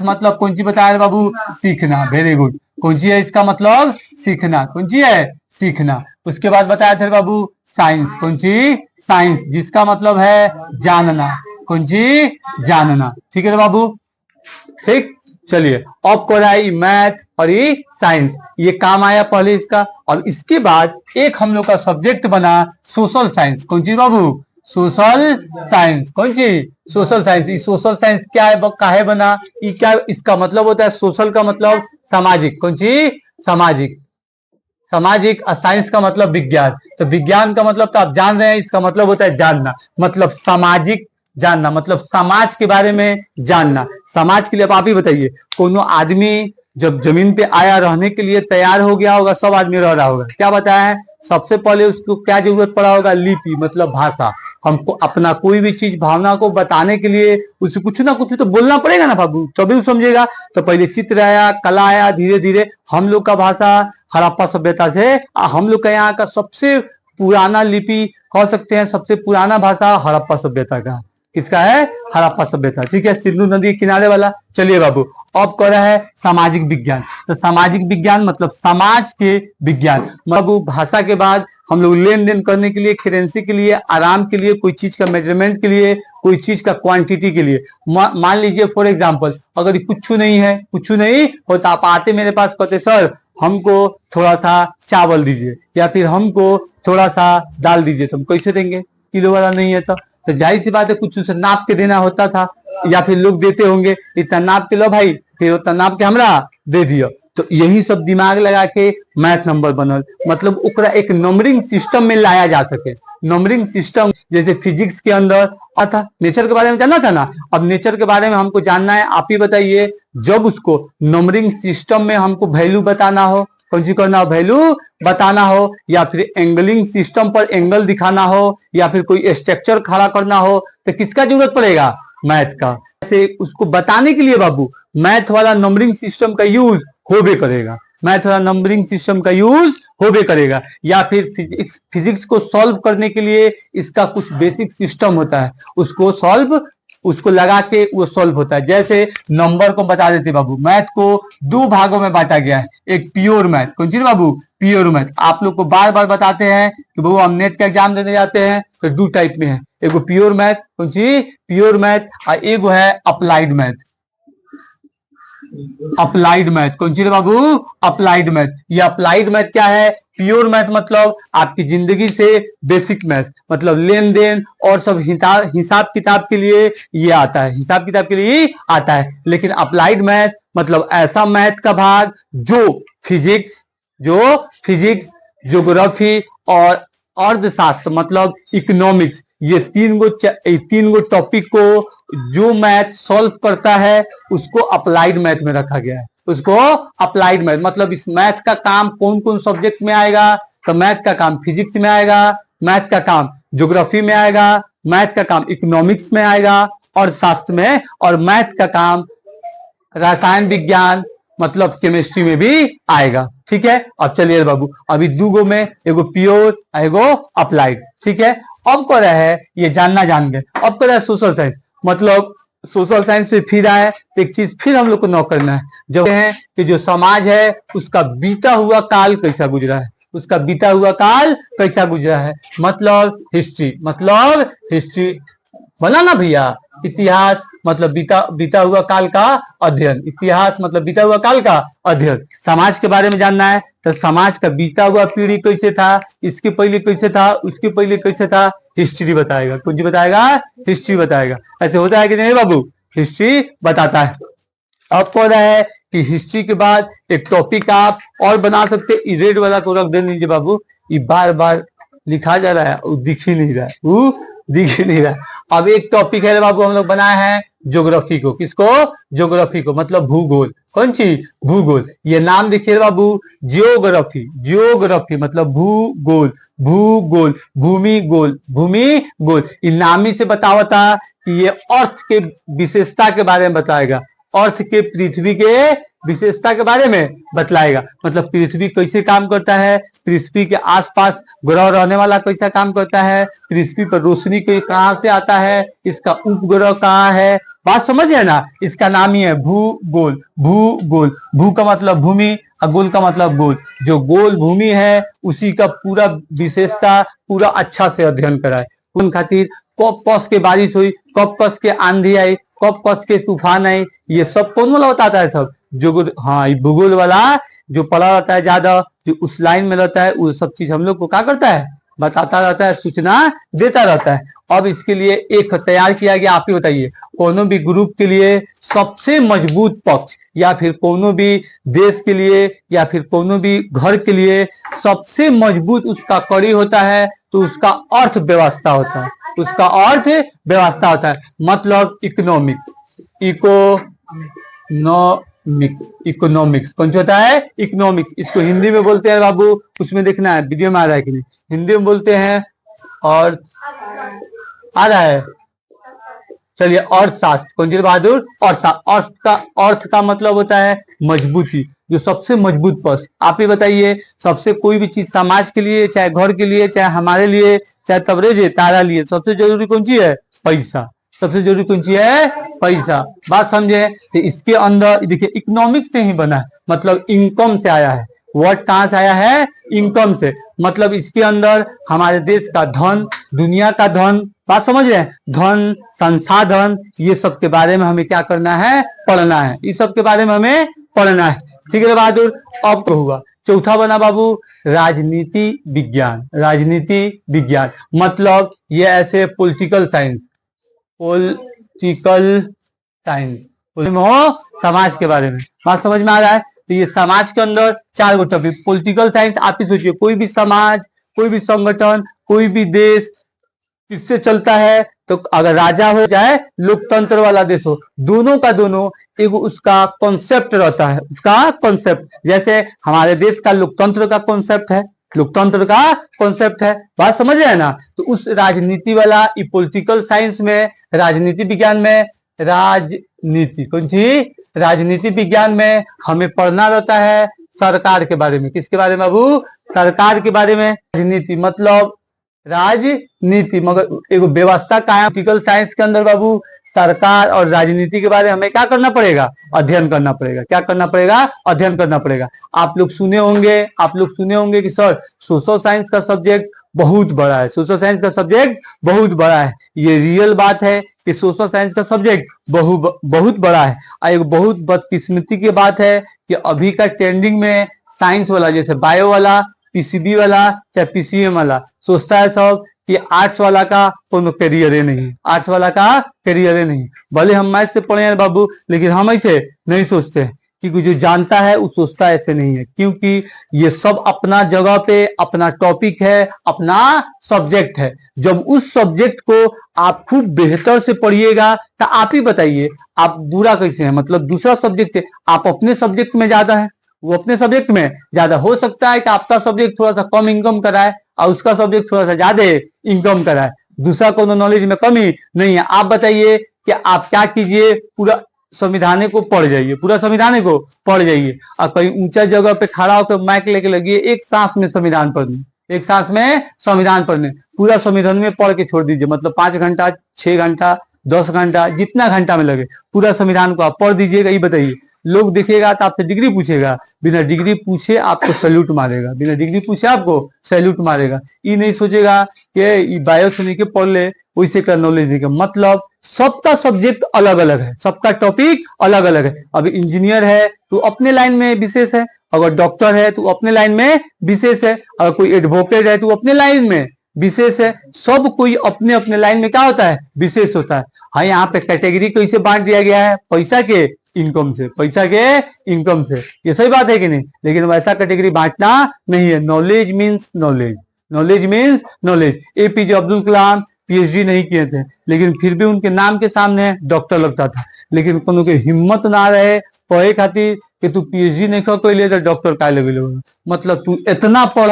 मतलब कौन सी बताया बाबू, सीखना। Very good. कौन सी है इसका मतलब, सीखना। कौन सी है, सीखना। उसके बाद बताया थे बाबू साइंस। कौन सी, साइंस, जिसका मतलब है जानना। कौन सी, जानना। ठीक है बाबू, ठीक। चलिए अब को रहा है मैथ और ये साइंस, ये काम आया पहले इसका। और इसके बाद एक हम लोग का सब्जेक्ट बना सोशल साइंस। कौन सी बाबू, सोशल साइंस। कौन सी, सोशल साइंस। ये सोशल साइंस क्या है, काहे बना, ये क्या, इसका मतलब होता है सोशल का मतलब सामाजिक। कौन सी, सामाजिक। सामाजिक और साइंस का मतलब विज्ञान। तो विज्ञान का मतलब तो आप जान रहे हैं, इसका मतलब होता है जानना। मतलब सामाजिक जानना, मतलब समाज के बारे में जानना। समाज के लिए अब आप ही बताइए, कोनो आदमी जब जमीन पे आया रहने के लिए तैयार हो गया होगा, सब आदमी रह रहा होगा, क्या बताया है, सबसे पहले उसको क्या जरूरत पड़ा होगा, लिपि मतलब भाषा। हमको अपना कोई भी चीज भावना को बताने के लिए उसे कुछ ना कुछ तो बोलना पड़ेगा ना बाबू, तभी वो समझेगा। तो पहले चित्र आया, कला आया, धीरे धीरे हम लोग का भाषा हड़प्पा सभ्यता से, हम लोग का यहाँ का सबसे पुराना लिपि कह सकते हैं, सबसे पुराना भाषा हड़प्पा सभ्यता का। किसका है, हड़प्पा सभ्यता। ठीक है, सिंधु नदी के किनारे वाला। चलिए बाबू अब कर रहा है सामाजिक विज्ञान। तो सामाजिक विज्ञान मतलब समाज के विज्ञान। बाबू भाषा के बाद हम लोग लेन देन करने के लिए, करेंसी के लिए, आराम के लिए, कोई चीज का मेजरमेंट के लिए, कोई चीज का क्वांटिटी के लिए। मान लीजिए फॉर एग्जांपल अगर कुछ नहीं है, कुछ नहीं हो तो आप आते मेरे पास कहते सर हमको थोड़ा सा चावल दीजिए या फिर हमको थोड़ा सा दाल दीजिए, तो हम कैसे देंगे, किलो वाला नहीं है। तो जाहिर सी बात है कुछ उसे नाप के देना होता था, या फिर लोग देते होंगे इतना नाप के लो भाई, फिर उतना नाप के हमरा दे दियो। तो यही सब दिमाग लगा के मैथ नंबर बनल, मतलब ओकरा एक नंबरिंग सिस्टम में लाया जा सके। नंबरिंग सिस्टम जैसे फिजिक्स के अंदर था, नेचर के बारे में जानना था ना, अब नेचर के बारे में हमको जानना है। आप ही बताइए, जब उसको नंबरिंग सिस्टम में हमको वैल्यू बताना हो, कौन सी करना हो, वैल्यू बताना हो, या फिर एंगलिंग सिस्टम पर एंगल दिखाना हो, या फिर कोई स्ट्रक्चर खड़ा करना हो, तो किसका जरूरत पड़ेगा, मैथ का। ऐसे उसको बताने के लिए बाबू मैथ वाला नंबरिंग सिस्टम का यूज होबे करेगा, मैथ वाला नंबरिंग सिस्टम का यूज होबे करेगा। या फिर फिजिक्स को सॉल्व करने के लिए इसका कुछ बेसिक सिस्टम होता है, उसको सॉल्व उसको लगा के वो सॉल्व होता है। जैसे नंबर को बता देते बाबू, मैथ को दो भागों में बांटा गया है, एक प्योर मैथ, कौन चीज बाबू, प्योर मैथ। आप लोग को बार बार बताते हैं कि बाबू हम नेट का एग्जाम देने जाते हैं तो दो टाइप में है, एक प्योर मैथ, कौन सी प्योर मैथ, और एक है अप्लाइड मैथ। अप्लाइड मैथ कौन सी बाबू, अप्लाइड मैथ। ये अप्लाइड मैथ क्या है, प्योर मैथ मतलब आपकी जिंदगी से बेसिक मैथ, मतलब लेन देन और सब हिसाब किताब के लिए ये आता है, हिसाब किताब के लिए आता है। लेकिन अप्लाइड मैथ मतलब ऐसा मैथ का भाग जो फिजिक्स, ज्योग्राफी और अर्थशास्त्र मतलब इकोनॉमिक्स, ये तीन गो टॉपिक को जो मैथ सॉल्व करता है उसको अप्लाइड मैथ में रखा गया है, उसको अप्लाइड मैथ। मतलब इस मैथ का काम कौन कौन सब्जेक्ट में आएगा, तो मैथ का काम फिजिक्स में आएगा, मैथ का काम ज्योग्राफी में आएगा, मैथ का काम इकोनॉमिक्स में आएगा और शास्त्र में, और मैथ का काम रसायन विज्ञान मतलब केमिस्ट्री में भी आएगा। ठीक है, अब चलिए बाबू, अभी दूगो में एगो प्योर एगो अप्लाइड। ठीक है, अब कर रहा है ये जानना जान गए, अब कर रहा है सोशल साइंस। मतलब सोशल साइंस पे फिर आए तो एक चीज फिर हम लोग को नोट करना है, जो है कि जो समाज है उसका बीता हुआ काल कैसा गुजरा है, उसका बीता हुआ काल कैसा गुजरा है, मतलब हिस्ट्री बना ना भैया। इतिहास मतलब बीता हुआ काल का अध्ययन, इतिहास मतलब बीता हुआ काल का अध्ययन। समाज के बारे में जानना है तो समाज का बीता हुआ पीढ़ी कैसे था, इसके पहले कैसे था, उसके पहले कैसे था, हिस्ट्री बताएगा। कौन जी बताएगा, हिस्ट्री बताएगा। ऐसे होता है कि नहीं बाबू, हिस्ट्री बताता है। अब कह रहा है कि हिस्ट्री के बाद एक टॉपिक आप और बना सकते, रेड वाला तो रख दे लीजिए बाबू, ये बार बार लिखा जा रहा है, वो दिख ही नहीं रहा है, वो दिख ही नहीं रहा है। अब एक टॉपिक है बाबू हम लोग बनाए हैं ज्योग्राफी को, किसको, ज्योग्राफी को, मतलब भूगोल। कौन सी, भूगोल। ये नाम देखिए बाबू, ज्योग्राफी मतलब भूगोल, भूमि गोल। इन नामी से बतावता कि ये अर्थ के विशेषता के बारे में बताएगा, अर्थ के पृथ्वी के विशेषता के बारे में बतलाएगा। मतलब पृथ्वी कैसे काम करता है, पृथ्वी के आसपास ग्रह रहने वाला कैसा काम करता है, पृथ्वी पर रोशनी के कहां से आता है, इसका उपग्रह कहाँ है, बात समझ है ना। इसका नाम ही है भूगोल। भू का मतलब भूमि और गोल का मतलब गोल। जो गोल भूमि है उसी का पूरा विशेषता पूरा अच्छा से अध्ययन कराए। उन खातिर कब कस के बारिश हुई, कब कस के आंधी आई, कब कस के तूफान आई, ये सब कौन वाला बताता है, सब जो, हाँ, ये भूगोल वाला जो पढ़ा रहता है ज्यादा, जो उस लाइन में रहता है, वो सब चीज हम लोग को क्या करता है, बताता रहता है, सूचना देता रहता है। अब इसके लिए एक तैयार किया गया, आप ही बताइए, कोनो भी ग्रुप के लिए सबसे मजबूत पक्ष, या फिर कोनो भी देश के लिए, या फिर कोनो भी घर के लिए सबसे मजबूत उसका कड़ी होता है, तो उसका अर्थव्यवस्था होता है, उसका अर्थव्यवस्था होता है। मतलब इकोनॉमिक्स कौन सा होता है, इकोनॉमिक्स। इसको हिंदी में बोलते हैं बाबू, उसमें देखना है वीडियो में आ रहा है कि नहीं, हिंदी में बोलते हैं, और आ रहा है, चलिए अर्थशास्त्र। कौन सी बहादुर, अर्थ का मतलब होता है मजबूती, जो सबसे मजबूत पक्ष। आप ही बताइए, सबसे कोई भी चीज समाज के लिए, चाहे घर के लिए, चाहे हमारे लिए, चाहे तबरेज तारा लिए, सबसे जरूरी कौन सी है, पैसा। सबसे जरूरी कौन सी है, पैसा। बात समझे, तो इसके अंदर देखिए इकोनॉमिक्स से ही बना है, मतलब इनकम से आया है। वर्ड कहां से आया है, इनकम से। मतलब इसके अंदर हमारे देश का धन, दुनिया का धन, बात समझ रहे हैं, धन, संसाधन, ये सब के बारे में हमें क्या करना है, पढ़ना है, इस सब के बारे में हमें पढ़ना है। ठीक है बहादुर। अब तो हुआ चौथा बना बाबू राजनीति विज्ञान। मतलब ये ऐसे पॉलिटिकल साइंस हो, समाज के बारे में। बात समझ में आ रहा है। तो ये समाज के अंदर चार गो टॉपिक, पॉलिटिकल साइंस। आप ही सोचिए, कोई भी समाज, कोई भी संगठन, कोई भी देश किससे चलता है, तो अगर राजा हो चाहे लोकतंत्र वाला देश हो, दोनों का दोनों एक उसका कॉन्सेप्ट रहता है, उसका कॉन्सेप्ट। जैसे हमारे देश का लोकतंत्र का कॉन्सेप्ट है, बात समझ रहे हैं ना। तो उस राजनीति वाला पॉलिटिकल साइंस में, राजनीति विज्ञान में, राजनीति विज्ञान में हमें पढ़ना रहता है सरकार के बारे में। किसके बारे में बाबू, सरकार के बारे में। राजनीति मतलब राजनीति, मगर एक व्यवस्था कायम। पॉलिटिकल साइंस के अंदर बाबू सरकार और राजनीति के बारे में हमें क्या करना पड़ेगा, अध्ययन करना पड़ेगा। क्या करना पड़ेगा, अध्ययन करना पड़ेगा। आप लोग सुने होंगे कि सर सोशल साइंस का सब्जेक्ट बहुत बड़ा है, सोशल साइंस का सब्जेक्ट बहुत बड़ा है। ये रियल बात है कि सोशल साइंस का सब्जेक्ट बहुत बड़ा है। और एक बहुत बदकिस्मती की बात है कि अभी का ट्रेंडिंग में साइंस वाला, जैसे बायो वाला, पीसीबी वाला, चाहे पीसीएम वाला, सोचता है सब कि आर्ट्स वाला का कोनो करियर नहीं, आर्ट्स वाला का करियर नहीं। भले हम मैथ से पढ़े हैं बाबू, लेकिन हम ऐसे नहीं सोचते, क्योंकि जो जानता है वो सोचता ऐसे नहीं है। क्योंकि ये सब अपना जगह पे अपना टॉपिक है, अपना सब्जेक्ट है। जब उस सब्जेक्ट को आप खूब बेहतर से पढ़िएगा तो आप ही बताइए आप बुरा कैसे हैं। मतलब दूसरा सब्जेक्ट है, आप अपने सब्जेक्ट में ज्यादा है, वो अपने सब्जेक्ट में ज्यादा। हो सकता है कि आपका सब्जेक्ट थोड़ा सा कम इनकम कराए और उसका सब्जेक्ट थोड़ा सा ज्यादा इनकम कराए, दूसरा कोनो नॉलेज में कमी नहीं है। आप बताइए कि आप क्या कीजिए, पूरा संविधान को पढ़ जाइए, पूरा संविधान को पढ़ जाइए और कहीं ऊंचा जगह पे खड़ा होकर माइक लेके लगिए एक सांस में संविधान पढ़ने, एक सांस में संविधान पढ़ने। पूरा संविधान में पढ़ के छोड़ दीजिए, मतलब 5 घंटा, 6 घंटा, 10 घंटा, जितना घंटा में लगे पूरा संविधान को आप पढ़ दीजिएगा। ये बताइए, लोग देखिएगा तो आपसे डिग्री पूछेगा, बिना डिग्री पूछे आपको सैल्यूट मारेगा, बिना डिग्री पूछे आपको सैल्यूट मारेगा। ये नहीं सोचेगा कि बायो से नहीं पढ़ ले, वैसे का नॉलेज देगा। मतलब सबका सब्जेक्ट अलग अलग है, सबका टॉपिक अलग अलग है। अभी इंजीनियर है तो अपने लाइन में विशेष है, अगर डॉक्टर है तो अपने लाइन में विशेष है, अगर कोई एडवोकेट है तो अपने लाइन में विशेष है। सब कोई अपने अपने लाइन में क्या होता है, विशेष होता है। हाँ, यहाँ पे कैटेगरी कैसे बांट दिया गया है, पैसा के इनकम से, पैसा के इनकम से। ये सही बात है कि नहीं? लेकिन वैसा कैटेगरी बांटना नहीं है। Knowledge means knowledge, knowledge means knowledge. APJ Abdul Kalam PhD नहीं किए थे, लेकिन फिर भी उनके नाम के सामने डॉक्टर लगता था। लेकिन कोनो के हिम्मत ना रहे पढ़े खातिर कि तू पीएचडी नहीं कर कोई ले तो डॉक्टर का लगे। मतलब तू इतना पढ़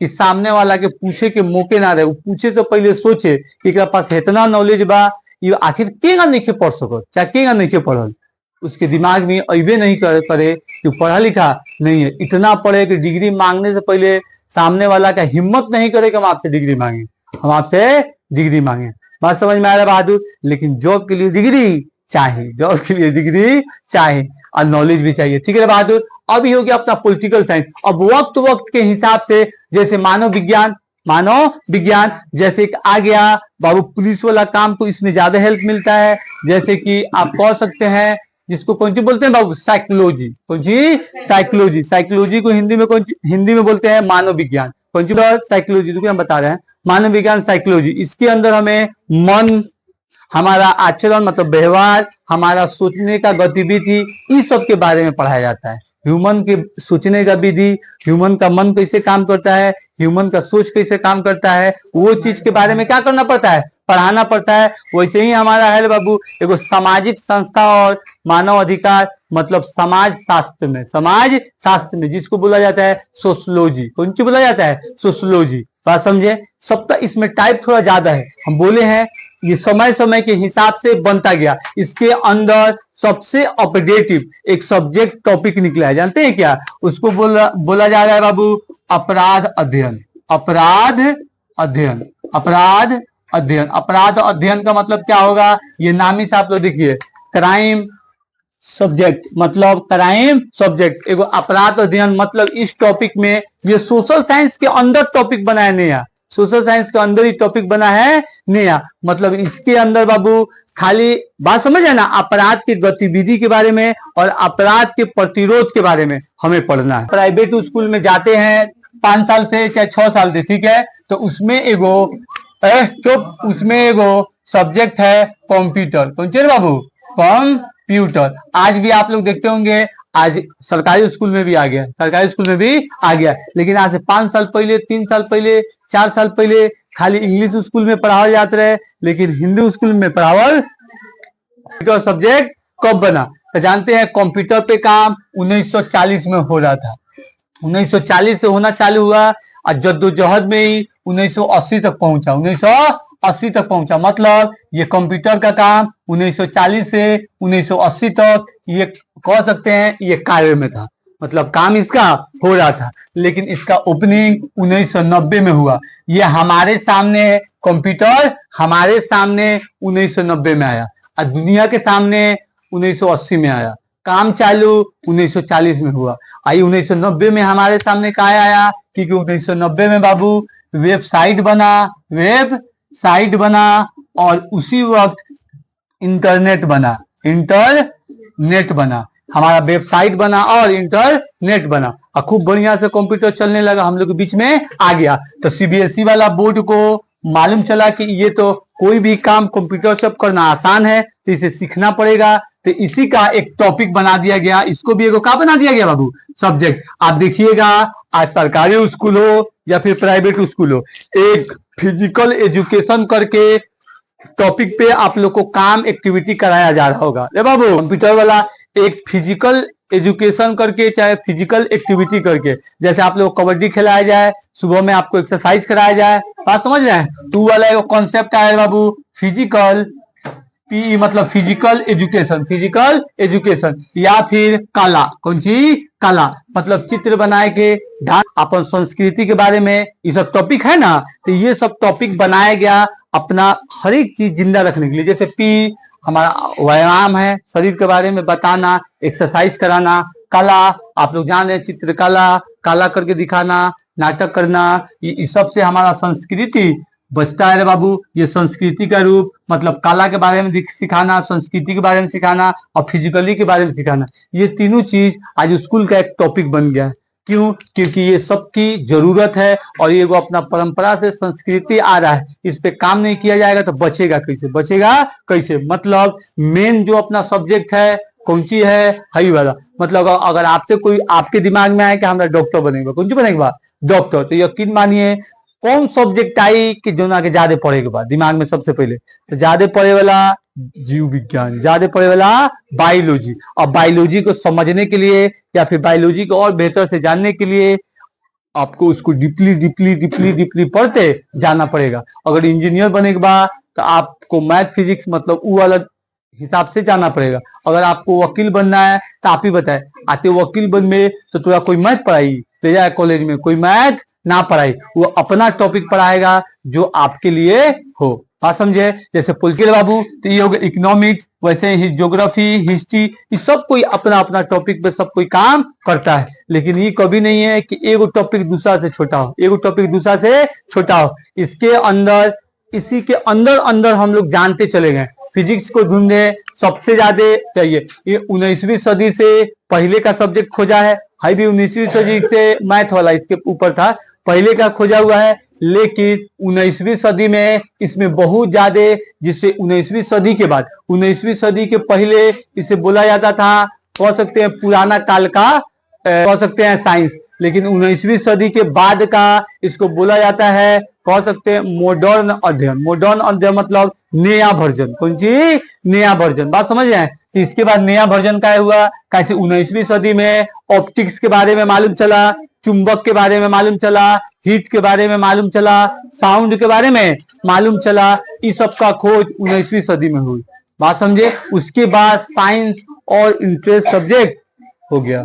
कि सामने वाला के पूछे के मौके ना रहे, वो पूछे से पहले सोचे कि एकरा पास इतना नॉलेज बा, ये आखिर केगा नहीं पढ़ सको, चाहे केगा नहीं पढ़ल, उसके दिमाग में अबे नहीं करे कि पढ़ा लिखा नहीं है। इतना पढ़े कि डिग्री मांगने से पहले सामने वाला का हिम्मत नहीं करे कि हम आपसे डिग्री मांगे, हम आपसे डिग्री मांगे। बात समझ में आ रहा है बहादुर? लेकिन जॉब के लिए डिग्री चाहिए, जॉब के लिए डिग्री चाहिए और नॉलेज भी चाहिए। ठीक है बहादुर? अभी हो गया अपना पॉलिटिकल साइंस। अब वक्त वक्त के हिसाब से, जैसे मानव विज्ञान जैसे आ गया बाबू, पुलिस वाला काम को इसमें ज्यादा हेल्प मिलता है। जैसे कि आप कह सकते हैं जिसको कौन सी बोलते हैं बाबू, साइकोलॉजी। कौन सी? साइकोलॉजी। साइकोलॉजी को हिंदी में बोलते हैं मानव विज्ञान। कौन सी? साइकोलॉजी। तो हम बता रहे हैं मानव विज्ञान साइकोलॉजी। इसके अंदर हमें मन, हमारा आचरण मतलब व्यवहार, हमारा सोचने का गतिविधि, इस सब के बारे में पढ़ाया जाता है। ह्यूमन के सोचने का विधि, ह्यूमन का मन कैसे काम करता है, ह्यूमन का सोच कैसे काम करता है, वो चीज के बारे में क्या करना पड़ता है, पढ़ाना पड़ता है। वैसे ही हमारा है बाबू एगो सामाजिक संस्था और मानव अधिकार मतलब समाज शास्त्र में जिसको बोला जाता है सोशलॉजी। कौन सी बोला जाता है? सोशलॉजी। बात समझे? सबका इसमें टाइप थोड़ा ज्यादा है। हम बोले हैं ये समय समय के हिसाब से बनता गया। इसके अंदर सबसे अपडेटिव एक सब्जेक्ट टॉपिक निकला है, जानते हैं क्या? उसको बोला जा रहा है बाबू अपराध अध्ययन। अपराध अध्ययन, अपराध अध्ययन। अपराध अध्ययन का मतलब क्या होगा, ये नाम ही से आप लोग देखिए, क्राइम सब्जेक्ट मतलब क्राइम सब्जेक्ट। एगो अपराध अध्ययन मतलब इस टॉपिक में, ये सोशल साइंस के अंदर टॉपिक बनाया नया, सोशल साइंस के अंदर ही टॉपिक बना है नया। मतलब इसके अंदर बाबू खाली बात समझ है ना, अपराध की गतिविधि के बारे में और अपराध के प्रतिरोध के बारे में हमें पढ़ना है। प्राइवेट स्कूल में जाते हैं 5 साल से चाहे 6 साल से, ठीक है, तो उसमें एगो सब्जेक्ट है कंप्यूटर। कौन सी बाबू? कंप्यूटर। आज भी आप लोग देखते होंगे, आज सरकारी स्कूल में भी आ गया, सरकारी स्कूल में भी आ गया। लेकिन आज से 5 साल पहले, 3 साल पहले, 4 साल पहले खाली इंग्लिश स्कूल में पढ़ावल जाते रहे, लेकिन हिंदी स्कूल में पढ़ावल कंप्यूटर सब्जेक्ट कब बना? तो जानते हैं कंप्यूटर पे काम 1940 में हो रहा था। 1940 से होना चालू हुआ और जद्दोजहद में ही 1980 तक पहुंचा। 1980 तक पहुंचा। मतलब ये कंप्यूटर का काम 1940 से 1980 तक ये कह सकते हैं ये कार्य में था, मतलब काम इसका हो रहा था। लेकिन इसका ओपनिंग 1990 में हुआ। ये हमारे सामने कंप्यूटर हमारे सामने 1990 में आया। और दुनिया के सामने 1980 में आया। काम चालू 1940 में हुआ। आई 1990 में हमारे सामने क्या आया, क्योंकि 1990 में बाबू वेबसाइट बना और उसी वक्त इंटरनेट बना, हमारा वेबसाइट बना और इंटरनेट बना और खूब बढ़िया से कंप्यूटर चलने लगा, हम लोग के बीच में आ गया। तो सीबीएसई वाला बोर्ड को मालूम चला कि ये तो कोई भी काम कंप्यूटर से करना आसान है, तो इसे सीखना पड़ेगा। तो इसी का एक टॉपिक बना दिया गया, इसको भी एगो क्या बना दिया गया बाबू, सब्जेक्ट। आप देखिएगा आज सरकारी स्कूल हो या फिर प्राइवेट स्कूल हो, एक फिजिकल एजुकेशन करके टॉपिक पे आप लोग को काम एक्टिविटी कराया जा रहा होगा। अरे बाबू कंप्यूटर वाला एक फिजिकल एजुकेशन करके चाहे फिजिकल एक्टिविटी करके, जैसे आप लोग कबड्डी खिलाया जाए, सुबह में आपको एक्सरसाइज कराया जाए, बात समझ रहे हैं। तो वाला एक कॉन्सेप्ट आया बाबू फिजिकल, पी मतलब फिजिकल एजुकेशन या फिर कला, कौन सी कला मतलब चित्र बनाए के डांस, अपन संस्कृति के बारे में ये सब टॉपिक है ना। तो ये सब टॉपिक बनाया गया अपना हर एक चीज जिंदा रखने के लिए। जैसे पी हमारा व्यायाम है, शरीर के बारे में बताना, एक्सरसाइज कराना। कला आप लोग जान रहे हैं, चित्रकला, कला करके दिखाना, नाटक करना, ये सब से हमारा संस्कृति बचता है रे बाबू। ये संस्कृति का रूप मतलब कला के बारे में सिखाना, संस्कृति के बारे में सिखाना और फिजिकली के बारे में सिखाना, ये तीनों चीज आज स्कूल का एक टॉपिक बन गया है। क्यों? क्योंकि ये सबकी जरूरत है और ये वो अपना परंपरा से संस्कृति आ रहा है, इस पे काम नहीं किया जाएगा तो बचेगा कैसे? मतलब मेन जो अपना सब्जेक्ट है कौन सी है, हई वाला। मतलब अगर आपसे कोई आपके दिमाग में आए कि हमारा डॉक्टर बनेगा, कौन सी बनेगा डॉक्टर, तो यकीन मानिए कौन सब्जेक्ट आई कि जो ना के ज्यादा पढ़े के बाद दिमाग में सबसे पहले तो ज्यादा पढ़े वाला जीव विज्ञान, ज्यादा पढ़े वाला बायोलॉजी। और बायोलॉजी को समझने के लिए या फिर बायोलॉजी को और बेहतर से जानने के लिए आपको उसको डीपली पढ़ते जाना पड़ेगा। अगर इंजीनियर बने के बाद तो आपको मैथ फिजिक्स मतलब वो वाला हिसाब से जाना पड़ेगा। अगर आपको वकील बनना है तो आप ही बताए, आते वकील बन में तो थोड़ा कोई मैथ पढ़ाई ले जाए कॉलेज में, कोई मैथ ना पढ़ाई, वो अपना टॉपिक पढ़ाएगा जो आपके लिए हो। बात समझे? जैसे पुलकिल बाबू तो ये हो गया इकोनॉमिक्स, वैसे ही ज्योग्राफी, हिस्ट्री, ये सब कोई अपना अपना टॉपिक पे सब कोई काम करता है। लेकिन ये कभी नहीं है कि एगो टॉपिक दूसरा से छोटा हो, इसके अंदर इसी के अंदर हम लोग जानते चले गए। फिजिक्स को ढूंढे सबसे ज्यादा चाहिए, ये 19वीं सदी से पहले का सब्जेक्ट खोजा है, हाई भी 19वीं सदी से मैथ वाला इसके ऊपर था, पहले का खोजा हुआ है। लेकिन 19वीं सदी में इसमें बहुत ज्यादा, जिससे 19वीं सदी के बाद 19वीं सदी के पहले इसे बोला जाता था, कह सकते हैं पुराना काल का, कह सकते हैं साइंस। लेकिन 19वीं सदी के बाद का इसको बोला जाता है, कह सकते हैं मॉडर्न अध्ययन मतलब नया वर्जन, कौन सी नया वर्जन। बात समझ रहे हैं? इसके बाद नया वर्जन का हुआ कैसे 19वीं सदी में ऑप्टिक्स के बारे में मालूम चला, चुंबक के बारे में मालूम चला, हीट के बारे में मालूम चला, साउंड के बारे में मालूम चला, इस सब का खोज 19वीं सदी में हुई। बात समझे? उसके बाद साइंस और इंटरेस्ट सब्जेक्ट हो गया।